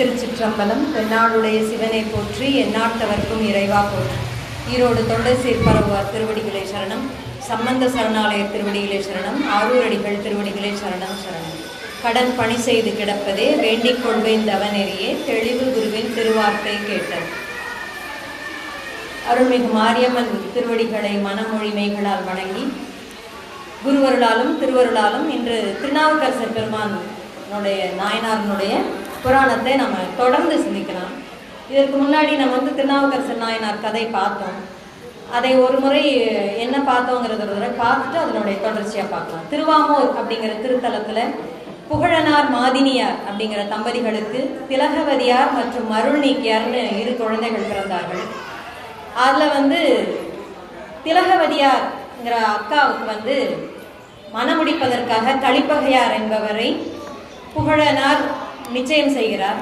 திருச்சிற்றம்பலம். தென்னாடுடைய சிவனை போற்றி, எந்நாட்டவர்க்கும் இறைவா போற்றி. ஈரோடு தொண்டை சீர்பரவுவார் திருவடிகளே சரணம். சம்பந்த சரணாலயர் திருவடிகளே சரணம். ஆரூரடிகள் திருவடிகளே சரணம் சரணம். கடன் பணி செய்து கிடப்பதே வேண்டிக் கொள்வேன் தவநெறியே, தெளிவு குருவின் திருவார்த்தை கேட்டது. அருள்மிகு மாரியம்மன் திருவடிகளை மனமொழிமைகளால் வணங்கி, குருவருளாலும் திருவருளாலும் இன்று திருநாவுக்கரசர் பெருமானுடைய நாயனாரனுடைய புராணத்தை நம்ம தொடர்ந்து சிந்திக்கலாம். இதற்கு முன்னாடி நம்ம திருநாவுக்கரசர் நாயனார் கதை பார்த்தோம். அதை ஒரு முறை என்ன பார்த்தோங்கிறத ஒரு தடவை பார்த்துட்டு அதனுடைய தொடர்ச்சியாக பார்க்கலாம். திருவாமூர் அப்படிங்கிற திருத்தலத்தில் புகழனார் மாதினியார் அப்படிங்கிற தம்பதிகளுக்கு திலகவதியார் மற்றும் அருள் நீக்கியார்னு 2 குழந்தைகள் பிறந்தார்கள். அதில் திலகவதியார்ங்கிற அக்காவுக்கு மணமுடிப்பதற்காக களிப்பகையார் என்பவரை புகழனார் நிச்சயம் செய்கிறார்.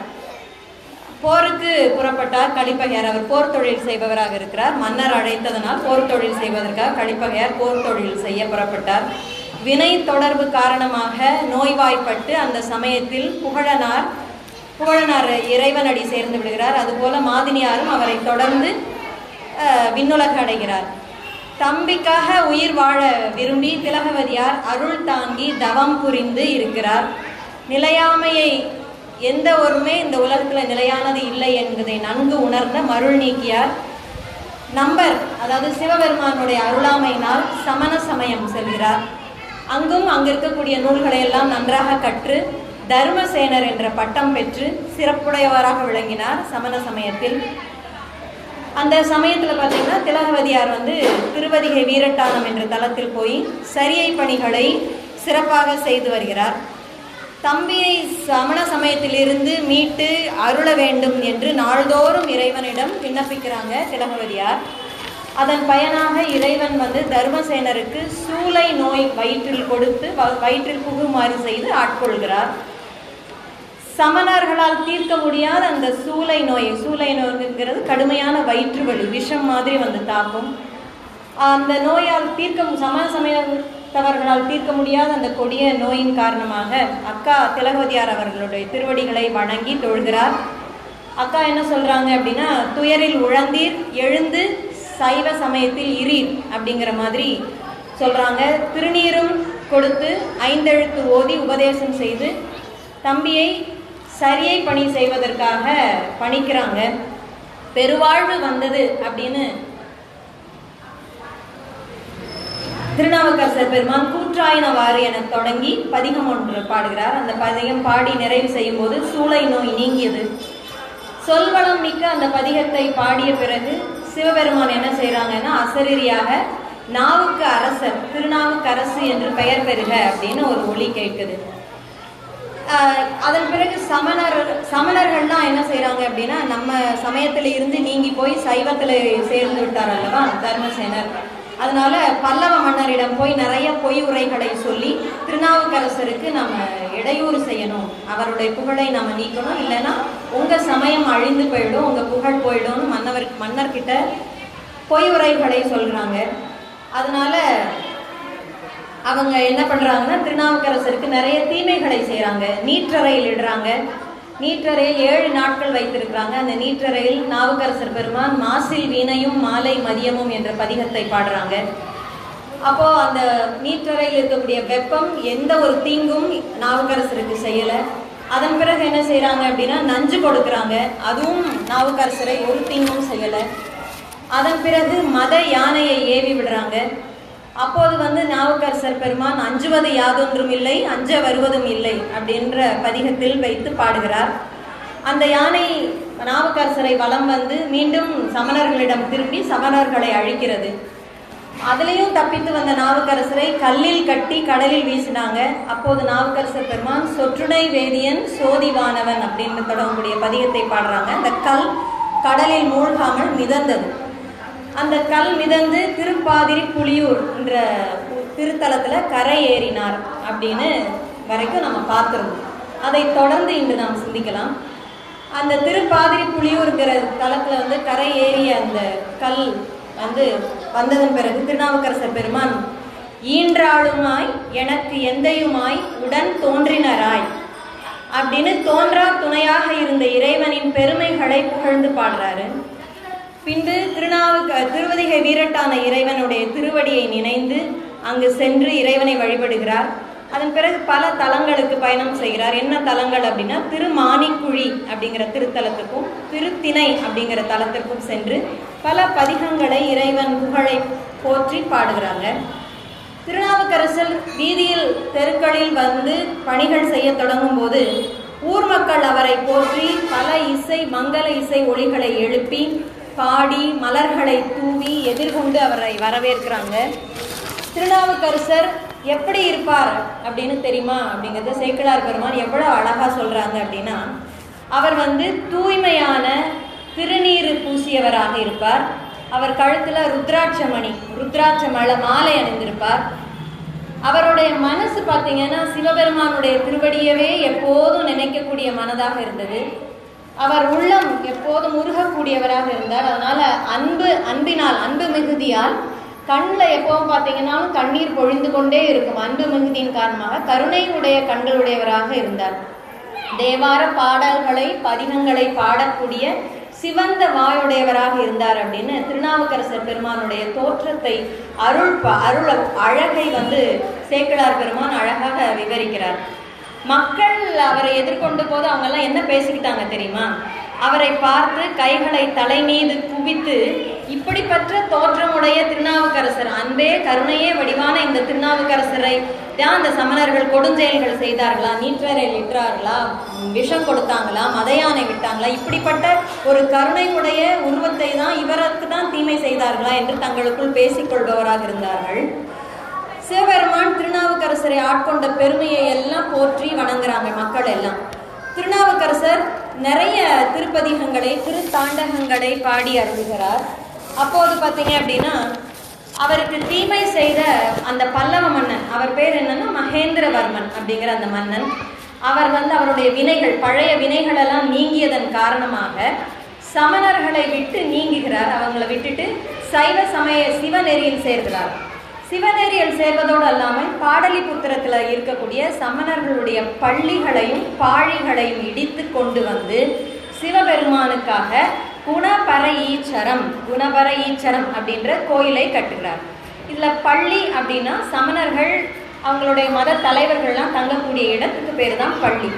போருக்கு புறப்பட்டார் களிப்பகையார். அவர் போர் தொழில் செய்பவராக இருக்கிறார். மன்னர் அழைத்ததனால் போர் தொழில் செய்வதற்காக களிப்பகையார் போர் தொழில் செய்ய புறப்பட்டார். வினை தொடர்பு காரணமாக நோய்வாய்ப்பட்டு அந்த சமயத்தில் புகழனார் இறைவனடி சேர்ந்து விடுகிறார். அதுபோல மாதினியாரும் அவரை தொடர்ந்து விண்ணுலக அடைகிறார். தம்பிக்காக உயிர் வாழ விரும்பி திலகவதியார் அருள் தாங்கி தவம் புரிந்து இருக்கிறார். நிலையாமையை எந்த ஒருமே இந்த உலகத்தில் நிலையானது இல்லை என்பதை நன்கு உணர்ந்த மருள் நீக்கியார் அதாவது சிவபெருமானுடைய அருளாமையினால் சமண சமயம் செல்கிறார். அங்கு இருக்கக்கூடிய நூல்களை எல்லாம் நன்றாக கற்று தர்மசேனர் என்ற பட்டம் பெற்று சிறப்புடையவராக விளங்கினார் சமண சமயத்தில். அந்த சமயத்தில் பார்த்தீங்கன்னா திலகவதியார் திருவதிகை வீரட்டானம் என்ற தலத்தில் போய் சரியை பணிகளை சிறப்பாக செய்து வருகிறார். தம்பியை சமண சமயத்திலிருந்து மீட்டு அருள வேண்டும் என்று நாள்தோறும் இறைவனிடம் விண்ணப்பிக்கிறாங்க திலகவதியார். அதன் பயனாக இறைவன் தர்மசேனருக்கு சூளை நோய் வயிற்றில் கொடுத்து வயிற்றில் புகுமாறு செய்து ஆட்கொள்கிறார். சமணர்களால் தீர்க்க முடியாத அந்த சூளை நோய்ங்கிறது கடுமையான வயிற்று வலி, விஷம் மாதிரி தாக்கும். அந்த நோயால் சமண சமயத்தவர்களால் தீர்க்க முடியாத அந்த கொடிய நோயின் காரணமாக அக்கா திலகவதியார் அவர்களுடைய திருவடிகளை வணங்கி தொழுகிறார். அக்கா என்ன சொல்றாங்க அப்படின்னா, துயரில் உழந்தீர் எழுந்து சைவ சமயத்தில் இரீர் அப்படிங்கிற மாதிரி சொல்றாங்க. திருநீரும் கொடுத்து 5 எழுத்து ஓதி உபதேசம் செய்து தம்பியை சரியை பணி செய்வதற்காக பணிக்கிறாங்க. பெருவாழ்வு வந்தது அப்படின்னு திருநாவுக்கரசர் பெருமான் கூற்றாயினவாறு என தொடங்கி பதிகம் 1 பாடுகிறார். அந்த பதிகம் பாடி நிறைவு செய்யும் போது சூளை நோய் நீங்கியது. சொல்வளம் மிக்க அந்த பதிகத்தை பாடிய பிறகு சிவபெருமான் என்ன செய்யறாங்கன்னா, அசரீரியாக நாவுக்கு அரசர், திருநாவுக்கரசு என்று பெயர் பெறுக அப்படின்னு ஒரு ஒலி கேட்குது. அதன் பிறகு சமணர்கள்லாம் என்ன செய்யறாங்க அப்படின்னா, நம்ம சமயத்துல இருந்து நீங்கி போய் சைவத்துல சேர்ந்து விட்டார் அல்லவா தர்மசேனர். அதனால பல்லவ மன்னரிடம் போய் நிறைய பொய் உரைகளை சொல்லி திருநாவுக்கரசருக்கு நம்ம இடையூறு செய்யணும், அவருடைய புகழை நம்ம நீக்கணும், இல்லைன்னா உங்க சமயம் அழிந்து போயிடும், உங்க புகழ் போயிடும்னு மன்னர்கிட்ட பொய் உரைகளை சொல்றாங்க. அதனால அவங்க என்ன பண்றாங்கன்னா, திருநாவுக்கரசருக்கு நிறைய தீமைகளை செய்யறாங்க. நீற்றறையில் இடுறாங்க. நீற்றறையில் 7 நாட்கள் வைத்திருக்கிறாங்க. அந்த நீற்றறையில் நாவுக்கரசர் பெருமான் மாசில் வீணையும் மாலை மதியமும் என்ற பதிகத்தை பாடுறாங்க. அப்போ அந்த நீற்றறையில் இருக்கக்கூடிய வெப்பம் எந்த ஒரு தீங்கும் நாவுக்கரசருக்கு செய்யல. அதன் பிறகு என்ன செய்யறாங்க அப்படின்னா, நஞ்சு கொடுக்குறாங்க. அதுவும் நாவுக்கரசரை ஒரு தீங்கும் செய்யல. அதன் பிறகு மத யானையை ஏவி விடுறாங்க. அப்போது நாவுக்கரசர் பெருமான் அஞ்சுவது யாதொன்றும் இல்லை, அஞ்ச வருவதும் இல்லை அப்படின்ற பதிகத்தில் வைத்து பாடுகிறார். அந்த யானை நாவுக்கரசரை வலம் மீண்டும் சமணர்களிடம் திரும்பி சமணர்களை அழிக்கிறது. அதுலேயும் தப்பித்து வந்த நாவுக்கரசரை கல்லில் கட்டி கடலில் வீசினாங்க. அப்போது நாவுக்கரசர் பெருமான் சொற்றுணை வேதியன் சோதிவானவன் அப்படின்னு தொடங்கக்கூடிய பதிகத்தை பாடுறாங்க. அந்த கல் கடலில் மூழ்காமல் மிதந்தது. அந்த கல் மிதந்து திருப்பாதிரி புலியூர் என்ற திருத்தலத்தில் கரை ஏறினார் அப்படின்னு வரைக்கும் நம்ம பார்த்துருந்தோம். அதை தொடர்ந்து இன்று நாம் சிந்திக்கலாம். அந்த திருப்பாதிரி புலியூருங்கிற தலத்தில் கரை ஏறிய அந்த கல் வந்ததன் பிறகு திருநாவுக்கரசர் பெருமான் ஈன்றாளுமாய் எனக்கு எந்தையுமாய் உடன் தோன்றினராய் அப்படின்னு தோன்றா துணையாக இருந்த இறைவனின் பெருமைகளை புகழ்ந்து பாடுறாரு. பின்பு திருவதிகை வீரட்டான இறைவனுடைய திருவடியை நினைந்து அங்கு சென்று இறைவனை வழிபடுகிறார். அதன் பிறகு பல தலங்களுக்கு பயணம் செய்கிறார். என்ன தலங்கள் அப்படின்னா, திருமானிக்குழி அப்படிங்கிற திருத்தலத்துக்கும் திருத்திணை அப்படிங்கிற தலத்திற்கும் சென்று பல பதிகங்களை இறைவன் புகழை போற்றி பாடுகிறாங்க. திருநாவுக்கரசர் வீதியில் தெருக்களில் வந்து பணிகள் செய்ய தொடங்கும் போது ஊர் மக்கள் அவரை போற்றி பல மங்கள இசை ஒளிகளை எழுப்பி பாடி மலர்களை தூவி எதிர்கொண்டு அவரை வரவேற்கிறாங்க. திருநாவுக்கரசர் எப்படி இருப்பார் அப்படின்னு தெரியுமா அப்படிங்கிறத சேக்கிழார் பெருமான் எவ்வளவு அழகா சொல்றாங்க அப்படின்னா, அவர் வந்து தூய்மையான திருநீறு பூசியவராக இருப்பார். அவர் கழுத்துல ருத்ராட்ச மாலை அணிந்திருப்பார். அவருடைய மனசு பார்த்தீங்கன்னா சிவபெருமானுடைய திருவடியவே எப்போதும் நினைக்கக்கூடிய மனதாக இருந்தது. அவர் உள்ளம் எப்போதும் உருகக்கூடியவராக இருந்தார். அதனால அன்பு மிகுதியால் கண்ணில் எப்பவும் பார்த்தீங்கன்னாலும் கண்ணீர் பொழிந்து கொண்டே இருக்கும். அன்பு மிகுதியின் காரணமாக கருணையுடைய கண்களுடையவராக இருந்தார். தேவார பாடல்களை பதிகங்களை பாடக்கூடிய சிவந்த வாயுடையவராக இருந்தார் அப்படின்னு திருநாவுக்கரசர் பெருமானுடைய தோற்றத்தை அருள் அழகை வந்து சேக்கிழார் பெருமான் அழகாக விவரிக்கிறார். மக்கள் அவரை எதிர்கொண்ட போது அவங்கெல்லாம் என்ன பேசிக்கிட்டாங்க தெரியுமா? அவரை பார்த்து கைகளை தலை மீது குவித்து, இப்படிப்பட்ட தோற்றமுடைய திருநாவுக்கரசர், அன்பே கருணையே வடிவான இந்த திருநாவுக்கரசரை தான் அந்த சமணர்கள் கொடுஞ்செயல்கள் செய்தார்களா, நீற்றரை இட்டார்களா, விஷம் கொடுத்தாங்களா, மதையானை விட்டாங்களா, இப்படிப்பட்ட ஒரு கருணையுடைய உருவத்தை தான் இவருக்கு தான் தீமை செய்தார்களா என்று தங்களுக்குள் பேசிக்கொள்பவராக இருந்தார்கள். சிவபெருமான் திருநாவுக்கரசரை ஆட்கொண்ட பெருமையை எல்லாம் போற்றி வணங்குறாங்க மக்கள் எல்லாம். திருநாவுக்கரசர் நிறைய திருப்பதிகங்களை திருத்தாண்டகங்களை பாடி அருள்கிறார். அப்போது பார்த்தீங்க அப்படின்னா, அவருக்கு தீமை செய்த அந்த பல்லவ மன்னன், அவர் பேர் என்னன்னா மகேந்திரவர்மன் அப்படிங்கிற அந்த மன்னன், அவர் வந்து அவருடைய வினைகள் பழைய வினைகள் எல்லாம் நீங்கியதன் காரணமாக சமணர்களை விட்டு நீங்குகிறார். அவங்களை விட்டுட்டு சைவ சமய சிவநெறியில் சேர்கிறார். சிவநெறியில் சேர்வதோடு அல்லாமல் பாடலிபுத்திரத்தில் இருக்கக்கூடிய சமணர்களுடைய பள்ளிகளையும் பாழிகளையும் இடித்து கொண்டு வந்து சிவபெருமானுக்காக குணபர ஈச்சரம் அப்படின்ற கோயிலை கட்டுகிறார். இதில் பள்ளி அப்படின்னா சமணர்கள் அவங்களுடைய மத தலைவர்கள்லாம் தங்கக்கூடிய இடத்துக்கு பேர் தான் பள்ளி.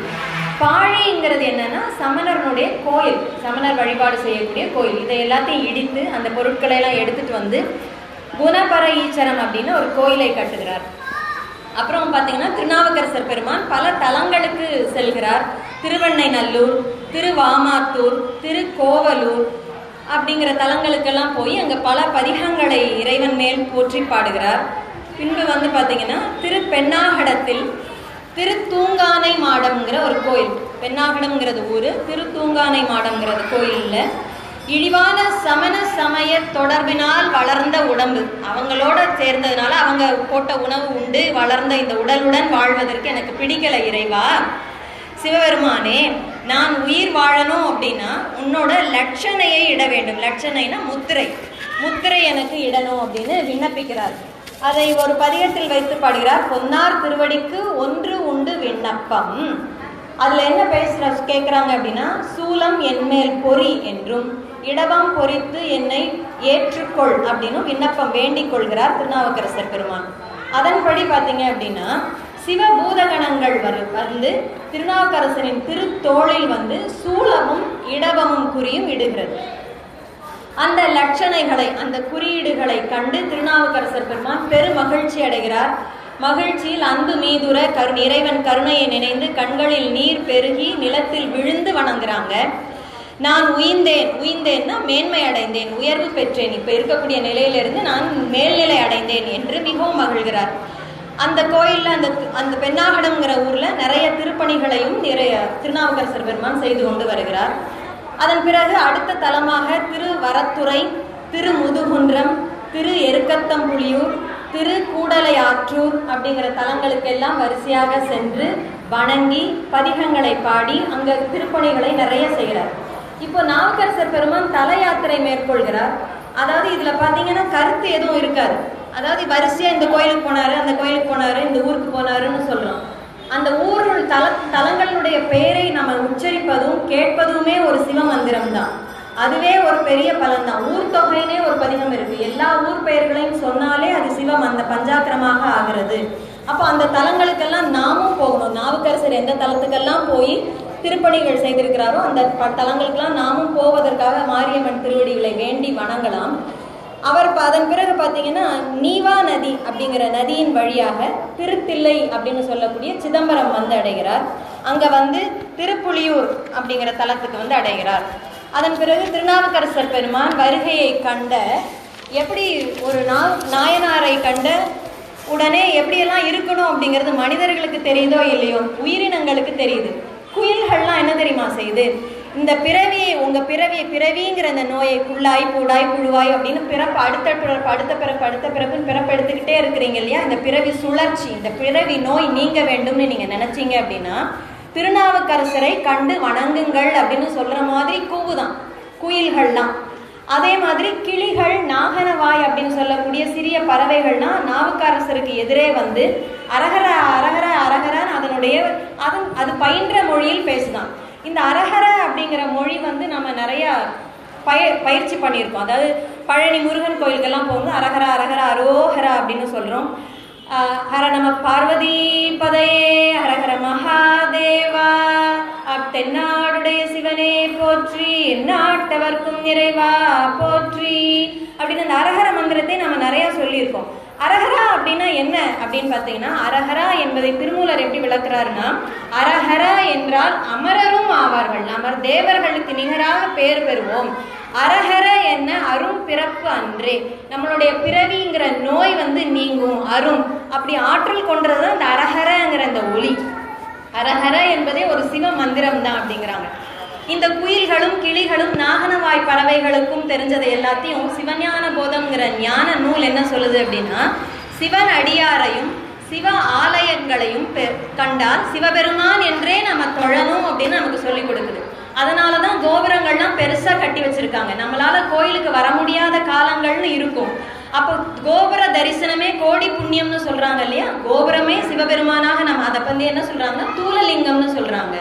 பாழிங்கிறது என்னன்னா சமணர்களுடைய கோயில், சமணர் வழிபாடு செய்யக்கூடிய கோயில். இதை எல்லாத்தையும் இடித்து அந்த பொருட்களை எல்லாம் எடுத்துட்டு வந்து குணபர ஈச்சரம் அப்படின்னு ஒரு கோயிலை கட்டுகிறார். அப்புறம் பார்த்தீங்கன்னா திருநாவுக்கரசர் பெருமான் பல தலங்களுக்கு செல்கிறார். திருவெண்ணைநல்லூர், திருவாமாத்தூர், திருக்கோவலூர் அப்படிங்கிற தலங்களுக்கெல்லாம் போய் அங்கே பல பதிகங்களை இறைவன் மேல் போற்றி பாடுகிறார். பின்பு வந்து பார்த்தீங்கன்னா திருப்பெண்ணாகடத்தில் திருத்தூங்கானை மாடம்ங்கிற ஒரு கோயில், பெண்ணாகடம்ங்கிறது ஊர், திருத்தூங்கானை மாடம்ங்கிறது கோயிலில் இழிவான சமண சமய தொடர்பினால் வளர்ந்த உடம்பு, அவங்களோட சேர்ந்ததுனால அவங்க போட்ட உணவு உண்டு வளர்ந்த இந்த உடலுடன் வாழ்வதற்கு எனக்கு பிடிக்கல இறைவா, சிவபெருமானே நான் உயிர் வாழணும் அப்படின்னா உன்னோட லட்சணையை இட வேண்டும். லட்சணைனா முத்திரை எனக்கு இடணும் அப்படின்னு விண்ணப்பிக்கிறார். அதை ஒரு பதிகத்தில் வைத்து பாடுகிறார். பொன்னார் திருவடிக்கு ஒன்று உண்டு விண்ணப்பம். அதில் என்ன கேட்குறாங்க அப்படின்னா, சூலம் என்மேல் பொறி என்றும் இடவம் பொறித்து என்னை ஏற்றுக்கொள் அப்படின்னு விண்ணப்பம் வேண்டிக் கொள்கிறார் திருநாவுக்கரசர் பெருமான். அதன்படி பார்த்தீங்க அப்படின்னா சிவபூதகணங்கள் வந்து திருநாவுக்கரசரின் திருத்தோளில் வந்து சூலமும் இடவமும் குறியும் இடுகிறது. அந்த லட்சணைகளை அந்த குறியீடுகளை கண்டு திருநாவுக்கரசர் பெருமான் பெரும் மகிழ்ச்சி அடைகிறார். மகிழ்ச்சியில் அன்பு மீதுர இறைவன் கருணையை நினைந்து கண்களில் நீர் பெருகி நிலத்தில் விழுந்து வணங்குறாங்க. நான் உயிர்ந்தேன்னா மேன்மை அடைந்தேன், உயர்வு பெற்றேன், இப்போ இருக்கக்கூடிய நிலையிலிருந்து நான் மேல்நிலை அடைந்தேன் என்று மிகவும் மகிழ்கிறார். அந்த கோயிலில் அந்த பெண்ணாகடம்ங்கிற ஊரில் நிறைய திருப்பணிகளையும் திருநாவுக்கரசர் பெருமான் செய்து கொண்டு வருகிறார். அதன் பிறகு அடுத்த தலமாக திருவரத்துறை, திருமுதுகுன்றம், திரு எருக்கத்தம்புலியூர், திரு கூடலை ஆற்றூர் அப்படிங்கிற தலங்களுக்கெல்லாம் வரிசையாக சென்று வணங்கி பதிகங்களை பாடி அங்கே திருப்பணிகளை நிறைய செய்கிறார். இப்போ நாவுக்கரசர் பெருமான் தல யாத்திரை மேற்கொள்கிறார். அதாவது இதில் பார்த்தீங்கன்னா கருத்து எதுவும் இருக்காது. அதாவது வரிசையாக இந்த கோயிலுக்கு போனார், அந்த கோயிலுக்கு போனார், இந்த ஊருக்கு போனாருன்னு சொல்கிறோம். அந்த ஊருள் தலங்களுடைய பெயரை நம்ம உச்சரிப்பதும் கேட்பதுமே ஒரு சிவ மந்திரம் தான். அதுவே ஒரு பெரிய பலன் தான். ஊர் தொகைனே ஒரு பதிகம் இருக்கு. எல்லா ஊர் பெயர்களையும் சொன்னாலே அது சிவம் அந்த பஞ்சாக்கிரமாக ஆகிறது. அப்போ அந்த தலங்களுக்கெல்லாம் நாமும் போகணும். நாவுக்கரசர் எந்த தலத்துக்கெல்லாம் போய் திருப்பணிகள் செய்திருக்கிறாரோ அந்த தலங்களுக்கெல்லாம் நாமும் போவதற்காக மாரியம்மன் திருவடிகளை வேண்டி வணங்கலாம். அவர் அதன் பிறகு பார்த்தீங்கன்னா நீவா நதி அப்படிங்கிற நதியின் வழியாக திருத்தில்லை அப்படின்னு சொல்லக்கூடிய சிதம்பரம் வந்து அடைகிறார். அங்கே வந்து திருப்புலியூர் அப்படிங்கிற தலத்துக்கு வந்து அடைகிறார். அதன் பிறகு திருநாவுக்கரசர் பெருமான் வருகையை கண்ட எப்படி ஒரு நாயனாரை கண்ட உடனே எப்படியெல்லாம் இருக்கணும் அப்படிங்கிறது மனிதர்களுக்கு தெரியுதோ இல்லையோ, உயிரினங்களுக்கு தெரியுது. குயில்கள்லாம் என்ன தெரியுமா செய்யுது? இந்த பிறவியை உங்கள் பிறவிங்கிற இந்த நோயை புல்லாய் பூடாய் புழுவாய் அப்படின்னு பிறப்பு அடுத்த பிறப்புன்னு பிறப்பு எடுத்துக்கிட்டே இருக்கிறீங்க இல்லையா? இந்த பிறவி சுழற்சி, இந்த பிறவி நோய் நீங்க வேண்டும்னு நீங்கள் நினச்சிங்க அப்படின்னா திருநாவுக்கரசரை கண்டு வணங்குங்கள் அப்படின்னு சொல்கிற மாதிரி கூவுதான் குயில்கள்லாம். அதே மாதிரி கிளிகள், நாகனவாய் அப்படின்னு சொல்லக்கூடிய சிறிய பறவைகள்னா நாவுக்கரசருக்கு எதிரே வந்து அரகர அரகர அரகரான்னு அதனுடைய அது பயின்ற மொழியில் பேசுதான். இந்த அரகர அப்படிங்கிற மொழி வந்து நம்ம நிறையா பயிற்சி பண்ணியிருக்கோம். அதாவது பழனி முருகன் கோயிலுக்கெல்லாம் போகும்போது அரகர அரகர அரோஹரா அப்படின்னு சொல்கிறோம். ஹர நம பார்வதி பதையே ஹரஹர மகாதேவா தென்னாடுடைய சிவனே போற்றி எந்நாட்டவர்க்கும் நிறைவா போற்றி அப்படின்னு அந்த அரஹர மந்திரத்தை நம்ம நிறைய சொல்லியிருக்கோம். அரஹரா அப்படின்னா என்ன அப்படின்னு பார்த்தீங்கன்னா, அரஹரா என்பதை திருமூலர் எப்படி விளக்குறாருன்னா, அரஹரா என்றால் அமரரும் ஆவார்கள், அமர் தேவர்களுக்கு நிகராக பேர் பெறுவோம். அரஹர என்ன அரும் பிறப்பு அன்றே, நம்மளுடைய பிறவிங்கிற நோய் வந்து நீங்கும் அரும் அப்படி ஆற்றல் கொண்டது அந்த அரஹரங்கிற அந்த ஒளி. அரஹர என்பதே ஒரு சிவ மந்திரம் தான் அப்படிங்கிறாங்க. இந்த குயில்களும் கிளிகளும் நாகனவாய் பறவைகளுக்கும் தெரிஞ்சதை எல்லாத்தையும் சிவஞான போதம்ங்கிற ஞான நூல் என்ன சொல்லுது அப்படின்னா, சிவன் அடியாரையும் சிவ ஆலயங்களையும் கண்டால் சிவபெருமான் என்றே நம்ம தொழணும் அப்படின்னு நமக்கு சொல்லி கொடுக்குது. அதனால தான் கோபுரங்கள்லாம் பெருசாக கட்டி வச்சிருக்காங்க. நம்மளால கோயிலுக்கு வர முடியாத காலங்கள்னு இருக்கும். அப்போ கோபுர தரிசனமே கோடி புண்ணியம்னு சொல்றாங்க இல்லையா? கோபுரமே சிவபெருமானாக நம்ம அதை வந்து என்ன சொல்றாங்கன்னா தூலலிங்கம்னு சொல்றாங்க.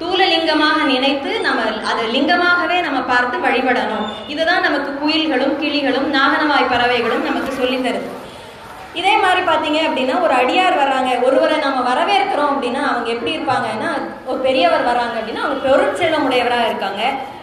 தூலலிங்கமாக நினைத்து நம்ம அது லிங்கமாகவே நம்ம பார்த்து வழிபடணும். இதுதான் நமக்கு குயில்களும் கிளிகளும் நாகனவாய் பறவைகளும் நமக்கு சொல்லி தருது. இதே மாதிரி பார்த்தீங்க அப்படின்னா, ஒரு அடியார் வர்றாங்க, ஒருவரை நம்ம வரவேற்கிறோம் அப்படின்னா அவங்க எப்படி இருப்பாங்கன்னா, ஒரு பெரியவர் வர்றாங்க அப்படின்னா அவங்க பொருட்செல்வம் உடையவராக இருக்காங்க,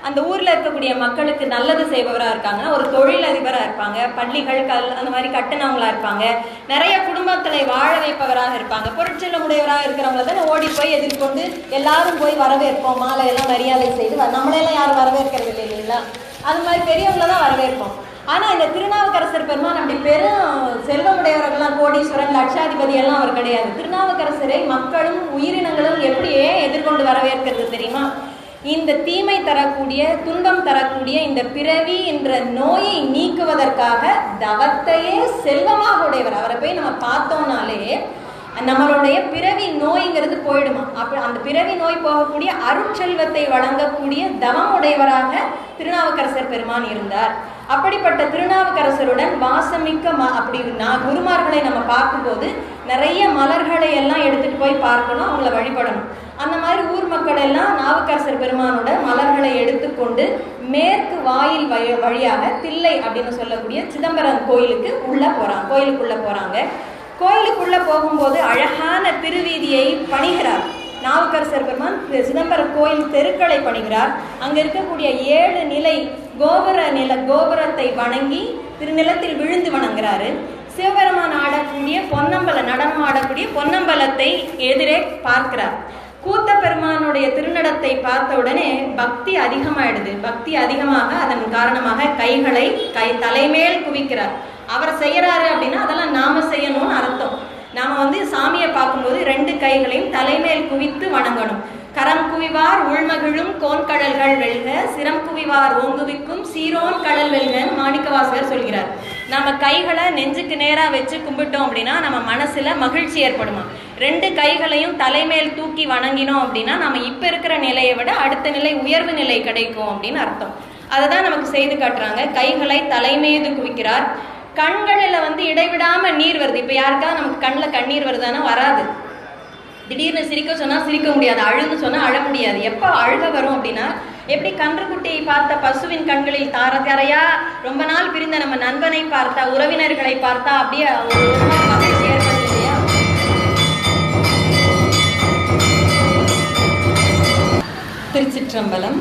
அந்த ஊரில் இருக்கக்கூடிய மக்களுக்கு நல்லது செய்பவராக இருக்காங்க, ஒரு தொழிலதிபராக இருப்பாங்க, பள்ளிகள் அந்த மாதிரி கட்டுனவங்களாக இருப்பாங்க, நிறைய குடும்பங்களை வாழ வைப்பவராக இருப்பாங்க. பொருட்செல்வம் உடையவராக இருக்கிறவங்கள தான் ஓடி போய் எதிர்கொண்டு எல்லாரும் போய் வரவேற்போம், மாலையெல்லாம் மரியாதை செய்து நம்மளையெல்லாம் யாரும் வரவேற்கிறது இல்லை இல்லைங்களா? அது மாதிரி பெரியவங்கள தான் வரவேற்போம். ஆனால் இந்த திருநாவுக்கரசர் பெருமான் அப்படி பெரும் செல்வமுடையவர்கள்லாம் கோடீஸ்வரன் லட்சாதிபதி எல்லாம் அவர் கிடையாது. திருநாவுக்கரசரை மக்களும் உயிரினங்களும் எப்படியே எதிர்கொண்டு வரவேற்கிறது தெரியுமா? இந்த தீமை தரக்கூடிய துன்பம் தரக்கூடிய இந்த பிறவி என்ற நோயை நீக்குவதற்காக தவத்தையே செல்வமாக உடையவர். அவரை போய் நம்ம பார்த்தோம்னாலே நம்மளுடைய பிறவி நோய்ங்கிறது போயிடுமா? அப்ப அந்த பிறவி நோய் போகக்கூடிய அருட்செல்வத்தை வழங்கக்கூடிய தவம் உடையவராக திருநாவுக்கரசர் பெருமான் இருந்தார். அப்படிப்பட்ட திருநாவுக்கரசருடன் வாசமிக்க அப்படின்னா குருமார்களை நம்ம பார்க்கும்போது நிறைய மலர்களை எல்லாம் எடுத்துட்டு போய் பார்க்கணும், அவங்கள வழிபடணும். அந்த மாதிரி ஊர் மக்கள் எல்லாம் நாவுக்கரசர் பெருமானோட மலர்களை எடுத்துக்கொண்டு மேற்கு வாயில் வழியாக தில்லை அப்படின்னு சொல்லக்கூடிய சிதம்பரம் கோயிலுக்குள்ள போறாங்க. கோயிலுக்குள்ள போகும்போது அழகான திருவீதியை பணிகிறார் நாவுக்கரசர் பெருமான். சிதம்பரம் கோயில் தெருக்களை பணிகிறார். அங்க இருக்கக்கூடிய 7 நிலை கோபுரத்தை வணங்கி திருநிலத்தில் விழுந்து வணங்குறாரு. சிவபெருமான் ஆடக்கூடிய நடனம் ஆடக்கூடிய பொன்னம்பலத்தை எதிரே பார்க்கிறார். கூத்த பெருமானுடைய திருநடத்தை பார்த்த உடனே பக்தி அதிகமாயிடுது. பக்தி அதிகமாக அதன் காரணமாக கைகளை தலைமேல் குவிக்கிறார். அவர் செய்யறாரு அப்படின்னா அதெல்லாம் நாம செய்யணும்னு அர்த்தம். நாம வந்து சாமியை பார்க்கும்போது 2 கைகளையும் தலைமேல் குவித்து வணங்கணும். கரம் குவிவார் உள்மகிழும் கோன்கடல்கள் வெல்க, சிரம் குவிவார் ஓங்குவிக்கும் சீரோன் கடல் வெல்கன்னு மாணிக்கவாசகர் சொல்கிறார். நம்ம கைகளை நெஞ்சுக்கு நேராக வச்சு கும்பிட்டோம் அப்படின்னா நம்ம மனசுல மகிழ்ச்சி ஏற்படுமா? 2 கைகளையும் தலைமேல் தூக்கி வணங்கினோம் அப்படின்னா நம்ம இப்ப இருக்கிற நிலையை விட அடுத்த நிலை உயர்வு நிலை கிடைக்கும் அப்படின்னு அர்த்தம். அதுதான் நமக்கு செய்து காட்டுறாங்க. கைகளை தலைமீது குவிக்கிறார். கண்களில் வந்து இடைவிடாம நீர் வருது. இப்ப யாருக்காவது நமக்கு கண்ணில் கண்ணீர் வருதானா? வராது. திடீர்னு சிரிக்க சொன்னா சிரிக்க முடியாது, அழுன்னு சொன்னா அழ முடியாது. எப்ப அழுக வரும் அப்படின்னா, எப்படி கன்றுக்குட்டியை பார்த்த பசுவின் கண்களில் தார தாரையா ரொம்ப நாள் பிரிந்த நம்ம நண்பனை பார்த்தா, உறவினர்களை பார்த்தா அப்படியே மகிழ்ச்சி ஏற்படுது இல்லையா? திருச்சிற்றம்பலம்.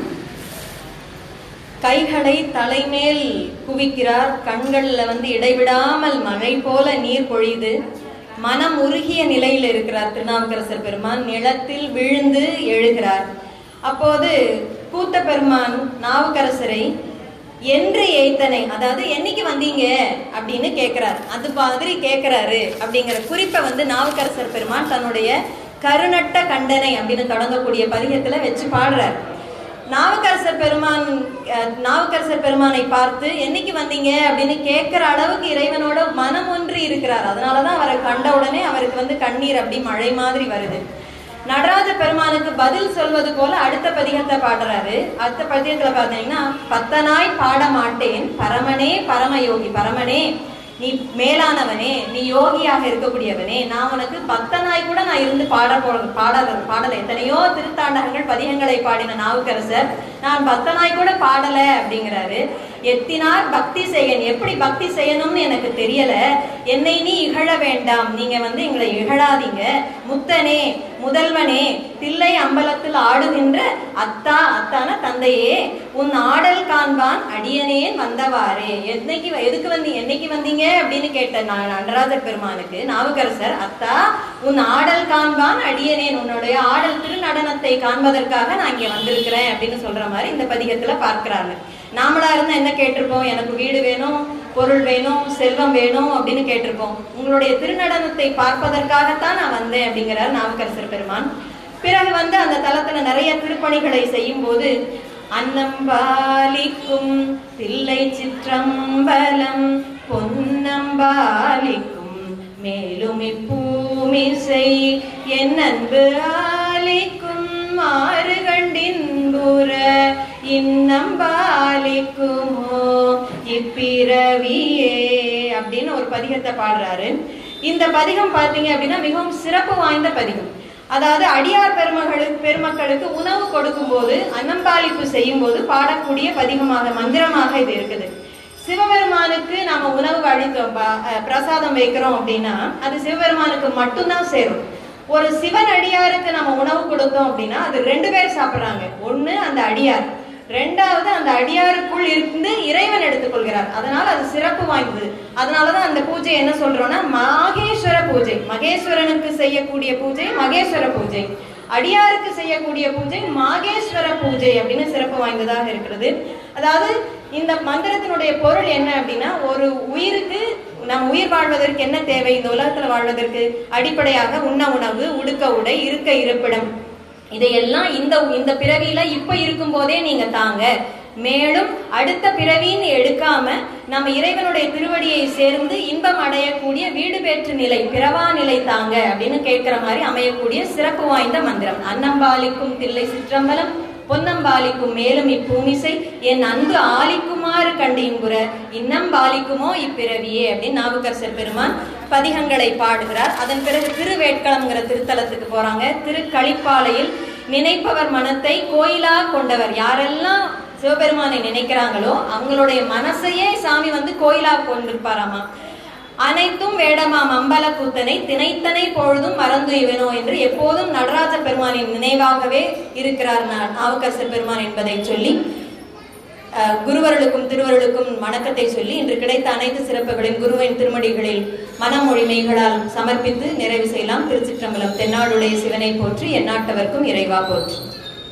கைகளை தலைமேல் குவிக்கிறார், கண்கள்ல இடைவிடாமல் மழை போல நீர் பொழியுது. மனம் உருகிய நிலையில் இருக்கிறார் திருநாவுக்கரசர் பெருமான். நிலத்தில் விழுந்து எழுகிறார். அப்போது கூத்த பெருமான் நாவுக்கரசரை என்று ஏய்த்தனை, அதாவது என்னைக்கு வந்தீங்க அப்படின்னு கேட்கிறார். அது மாதிரி கேட்கிறாரு அப்படிங்கிற குறிப்பை நாவுக்கரசர் பெருமான் தன்னுடைய கருநட்ட கண்டனை அப்படின்னு தொடங்கக்கூடிய பதிகத்துல வச்சு பாடுறார். நாவுக்கரசர் பெருமானை பார்த்து என்னைக்கு வந்தீங்க அப்படின்னு கேட்கிற அளவுக்கு இறைவனோட மனம் ஒன்றி இருக்கிறார். அதனாலதான் அவரை கண்ட உடனே அவருக்கு கண்ணீர் அப்படி மழை மாதிரி வருது. நடராஜ பெருமானுக்கு பதில் சொல்வது போல அடுத்த பதிகத்தை பாடுறாரு. அடுத்த பதிகத்துல பாத்தீங்கன்னா, பத்தனாய் பாட மாட்டேன் பரமனே பரமயோகி, பரமனே நீ மேலானவனே, நீ யோகியாக இருக்கக்கூடியவனே, நான் உனக்கு பக்தனாய் கூட நான் இருந்து பாடல. எத்தனையோ திருத்தாண்டகங்கள் பதிகங்களை பாடின நாவுக்கரசர் நான் பக்தனாய் கூட பாடல அப்படிங்கிறாரு. எத்தினார் பக்தி செய்யன், எப்படி பக்தி செய்யணும்னு எனக்கு தெரியல, என்னை நீ இகழ வேண்டாம், நீங்க எங்களை இகழாதீங்க. முத்தனே முதல்வனே தில்லை அம்பலத்தில் ஆடுகின்ற அத்தா, அத்தான தந்தையே, உன் ஆடல் காண்பான் அடியனேன் வந்தவாறே. என்னைக்கு வந்தீங்க அப்படின்னு கேட்ட நடராஜ பெருமானுக்கு நாவுக்கரசர், அத்தா உன் ஆடல் காண்பான் அடியனேன், உன்னுடைய ஆடல் திருநடனத்தை காண்பதற்காக நான் இங்க வந்திருக்கிறேன் அப்படின்னு சொல்ற மாதிரி இந்த பதிகத்துல பார்க்கிறாங்க. நாமளா இருந்தா என்ன கேட்டிருப்போம்? எனக்கு வீடு வேணும், பொருள் வேணும், செல்வம் வேணும் அப்படின்னு கேட்டிருப்போம். உங்களுடைய திருநடனத்தை பார்ப்பதற்காகத்தான் நான் வந்தேன் அப்படிங்கிறார் நாவுக்கரசர் பெருமான். பிறகு அந்த தலத்துல நிறைய திருப்பணிகளை செய்யும் போது, அன்னம்பாலிக்கும் தில்லை சிற்றம்பலம் பொன்னம்பாலிக்கும் மேலும் இப்பூமிசை என் அன்பு ஆலிக்கும் மாறு கண்டின்புற இன்னம்பாலிக்குமோ இப்பிறவியே அப்படின்னு ஒரு பதிகத்தை பாடுறாரு. இந்த பதிகம் பார்த்தீங்க அப்படின்னா மிகவும் சிறப்பு வாய்ந்த பதிகம். அதாவது அடியார் பெருமக்களுக்கு உணவு கொடுக்கும் போது, அன்னம்பாலிப்பு செய்யும் போது பாடக்கூடிய பதிகமாக, மந்திரமாக இது இருக்குது. சிவபெருமானுக்கு நாம உணவு அளித்தோம், பிரசாதம் வைக்கிறோம் அப்படின்னா அது சிவபெருமானுக்கு மட்டும்தான் சேரும். ஒரு சிவன் அடியாருக்கு நம்ம உணவு கொடுத்தோம் அப்படின்னா அது 2 பேர் சாப்பிட்றாங்க. ஒண்ணு அந்த அடியார், ரெண்டாவது அந்த அடியாருக்குள் இருந்து இறைவன் எடுத்துக்கொள்கிறார். அதனால அது சிறப்பு வாய்ந்தது. அதனாலதான் அந்த பூஜை என்ன சொல்றோம்னா மகேஸ்வர பூஜை. மகேஸ்வரனுக்கு செய்யக்கூடிய பூஜை மகேஸ்வர பூஜை, அடியாருக்கு செய்யக்கூடிய பூஜை மகேஸ்வர பூஜை அப்படின்னு சிறப்பு வாய்ந்ததாக இருக்கிறது. அதாவது இந்த மந்திரத்தினுடைய பொருள் என்ன அப்படின்னா, ஒரு உயிருக்கு, நம் உயிர் வாழ்வதற்கு என்ன தேவை, இந்த உலகத்துல வாழ்வதற்கு அடிப்படையாக உண்ண உணவு, உடுக்க உடை, இருக்க இருப்பிடம், இதையெல்லாம் இந்த பிறவியில இப்ப இருக்கும் போதே நீங்க தாங்க. மேலும் அடுத்த பிறவின்னு எடுக்காம நம்ம இறைவனுடைய திருவடியை சேர்ந்து இன்பம் அடையக்கூடிய வீடு பெற்று நிலை, பிறவா நிலை தாங்க அப்படின்னு கேட்கிற மாதிரி அமையக்கூடிய சிறப்பு வாய்ந்த மந்திரம். அன்னம்பாலிக்கும் தில்லை சிற்றம்பலம் பொன்னம்பாலிக்கும் மேலும் இப்பூமிசை என் அன்பு ஆலிக்குமாறு கண்டு இன்புற இன்னம்பாலிக்குமோ இப்பிறவியே அப்படின்னு நாவுக்கரசர் பெருமான் பதிகங்களை பாடுகிறார். அதன் பிறகு திருவேட்களம்ங்கிற திருத்தலத்துக்கு போறாங்க. திருக்களிப்பாலையில் நினைப்பவர் மனத்தை கோயிலா கொண்டவர், யாரெல்லாம் சிவபெருமானை நினைக்கிறாங்களோ அவங்களுடைய மனசையே சாமி கோயிலா கொண்டிருப்பாராமா. அனைத்தும் வேடமாம் அம்பல கூத்தனை தினைத்தனை பொழுதும் மறந்து இவனோ என்று எப்போதும் நடராஜ பெருமானின் நினைவாகவே இருக்கிறார் நாவுக்கரசர் பெருமான் என்பதை சொல்லி, குருவர்களுக்கும் திருவருளுக்கும் வணக்கத்தை சொல்லி இன்று கிடைத்த அனைத்து சிறப்புகளையும் குருவின் திருமடிகளில் மனமொழிமைகளால் சமர்ப்பித்து நிறைவு செய்யலாம். திருச்சிற்றம்பலம். தென்னாடுடைய சிவனை போற்றி, எந்நாட்டவர்க்கும் இறைவா போற்றி.